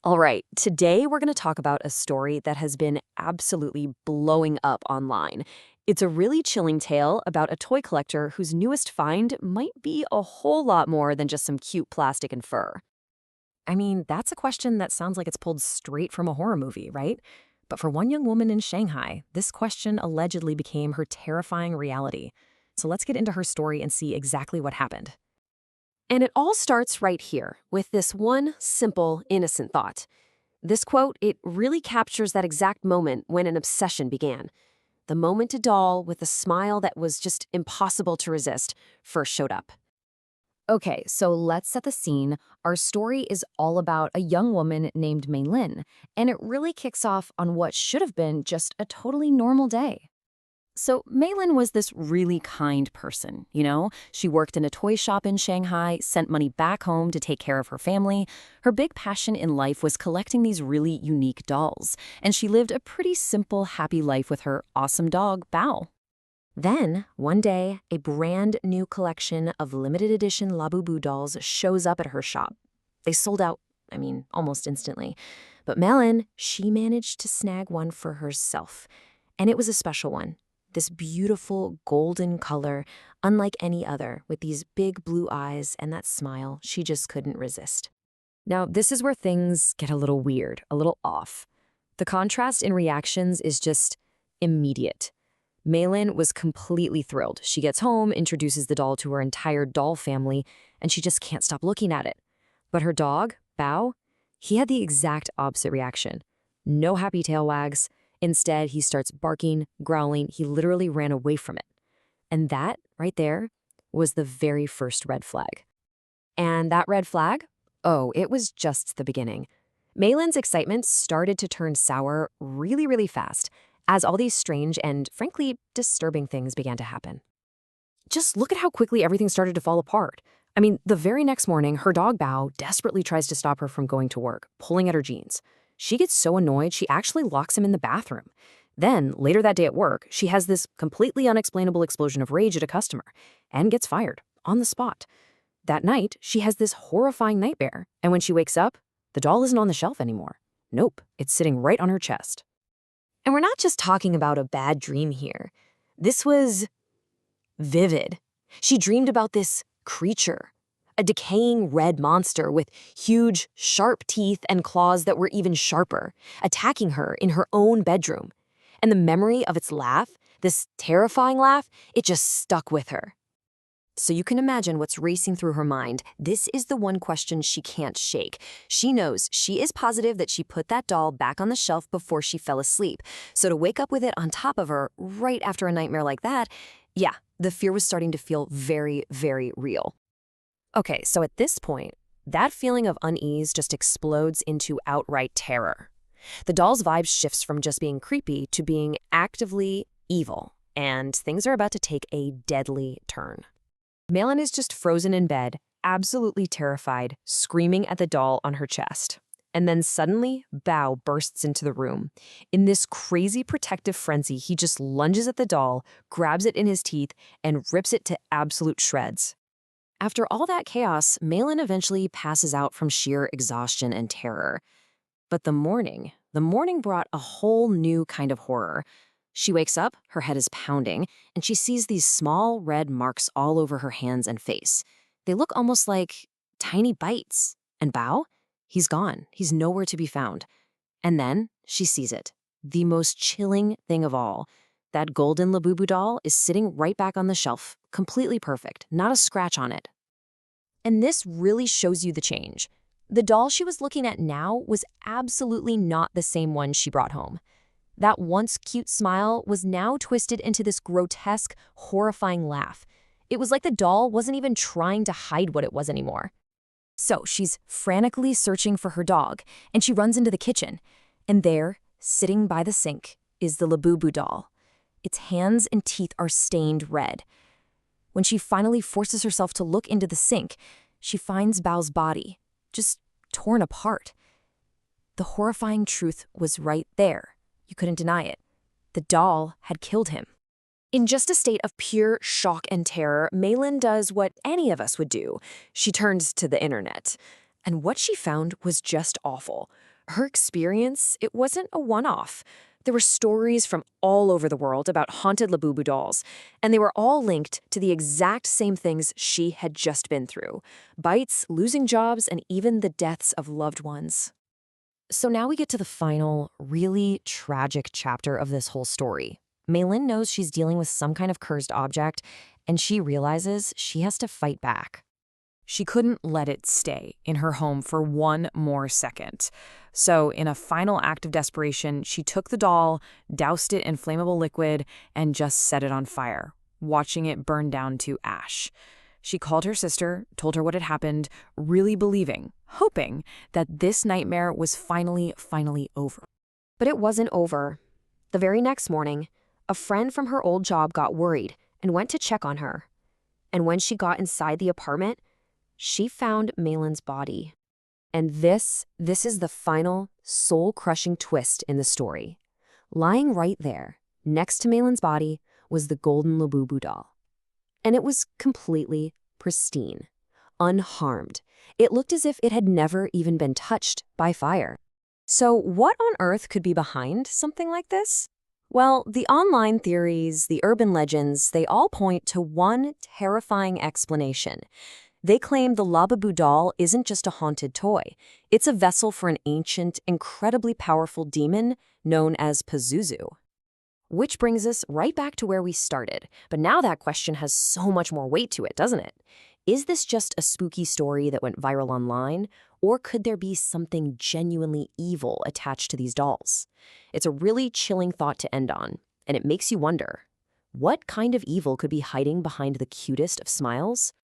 All right, today we're going to talk about a story that has been absolutely blowing up online. It's a really chilling tale about a toy collector whose newest find might be a whole lot more than just some cute plastic and fur. I mean, that's a question that sounds like it's pulled straight from a horror movie, right? But for one young woman in Shanghai, this question allegedly became her terrifying reality. So let's get into her story and see exactly what happened. And it all starts right here with this one simple, innocent thought. This quote, it really captures that exact moment when an obsession began. The moment a doll with a smile that was just impossible to resist first showed up. Okay, so let's set the scene. Our story is all about a young woman named Mei Lin, and it really kicks off on what should have been just a totally normal day. So Maylin was this really kind person, you know? She worked in a toy shop in Shanghai, sent money back home to take care of her family. Her big passion in life was collecting these really unique dolls, and she lived a pretty simple, happy life with her awesome dog, Bao. Then, one day, a brand new collection of limited edition Labubu dolls shows up at her shop. They sold out, almost instantly. But Melon, she managed to snag one for herself. And it was a special one. This beautiful golden color, unlike any other, with these big blue eyes and that smile she just couldn't resist. Now, this is where things get a little weird, a little off. The contrast in reactions is just immediate. Maylin was completely thrilled. She gets home, introduces the doll to her entire doll family, and she just can't stop looking at it. But her dog, Bao, he had the exact opposite reaction. No happy tail wags. Instead, he starts barking, growling. He literally ran away from it. And that, right there, was the very first red flag. And that red flag? Oh, it was just the beginning. Maylin's excitement started to turn sour really, really fast as all these strange and, frankly, disturbing things began to happen. Just look at how quickly everything started to fall apart. The very next morning, her dog Bao desperately tries to stop her from going to work, pulling at her jeans. She gets so annoyed, she actually locks him in the bathroom. Then, later that day at work, she has this completely unexplainable explosion of rage at a customer and gets fired on the spot. That night, she has this horrifying nightmare, and when she wakes up, the doll isn't on the shelf anymore. Nope, it's sitting right on her chest. And we're not just talking about a bad dream here. This was vivid. She dreamed about this creature, a decaying red monster with huge, sharp teeth and claws that were even sharper, attacking her in her own bedroom. And the memory of its laugh, this terrifying laugh, it just stuck with her. So you can imagine what's racing through her mind. This is the one question she can't shake. She knows, she is positive that she put that doll back on the shelf before she fell asleep. So to wake up with it on top of her right after a nightmare like that, yeah, the fear was starting to feel very, very real. Okay, so at this point, that feeling of unease just explodes into outright terror. The doll's vibe shifts from just being creepy to being actively evil, and things are about to take a deadly turn. Malin is just frozen in bed, absolutely terrified, screaming at the doll on her chest. And then suddenly, Bao bursts into the room. In this crazy protective frenzy, he just lunges at the doll, grabs it in his teeth, and rips it to absolute shreds. After all that chaos, Malin eventually passes out from sheer exhaustion and terror. But the morning brought a whole new kind of horror. She wakes up, her head is pounding, and she sees these small red marks all over her hands and face. They look almost like tiny bites. And Bao? He's gone. He's nowhere to be found. And then she sees it. The most chilling thing of all. That golden Labubu doll is sitting right back on the shelf, completely perfect, not a scratch on it. And this really shows you the change. The doll she was looking at now was absolutely not the same one she brought home. That once cute smile was now twisted into this grotesque, horrifying laugh. It was like the doll wasn't even trying to hide what it was anymore. So she's frantically searching for her dog, and she runs into the kitchen. And there, sitting by the sink, is the Labubu doll. Its hands and teeth are stained red. When she finally forces herself to look into the sink, she finds Bao's body, just torn apart. The horrifying truth was right there. You couldn't deny it. The doll had killed him. In just a state of pure shock and terror, Maylin does what any of us would do. She turns to the internet. And what she found was just awful. Her experience, it wasn't a one-off. There were stories from all over the world about haunted Labubu dolls, and they were all linked to the exact same things she had just been through: bites, losing jobs, and even the deaths of loved ones. So now we get to the final, really tragic chapter of this whole story. Maylin knows she's dealing with some kind of cursed object, and she realizes she has to fight back. She couldn't let it stay in her home for one more second. So, in a final act of desperation, she took the doll, doused it in flammable liquid, and just set it on fire, watching it burn down to ash. She called her sister, told her what had happened, really believing, hoping that this nightmare was finally over. But it wasn't over. The very next morning, a friend from her old job got worried and went to check on her. And when she got inside the apartment, she found Maylin's body. And this is the final, soul-crushing twist in the story. Lying right there, next to Maylin's body, was the golden Labubu doll. And it was completely pristine, unharmed. It looked as if it had never even been touched by fire. So what on earth could be behind something like this? Well, the online theories, the urban legends, they all point to one terrifying explanation. They claim the Labubu doll isn't just a haunted toy. It's a vessel for an ancient, incredibly powerful demon known as Pazuzu. Which brings us right back to where we started. But now that question has so much more weight to it, doesn't it? Is this just a spooky story that went viral online? Or could there be something genuinely evil attached to these dolls? It's a really chilling thought to end on, and it makes you wonder, what kind of evil could be hiding behind the cutest of smiles?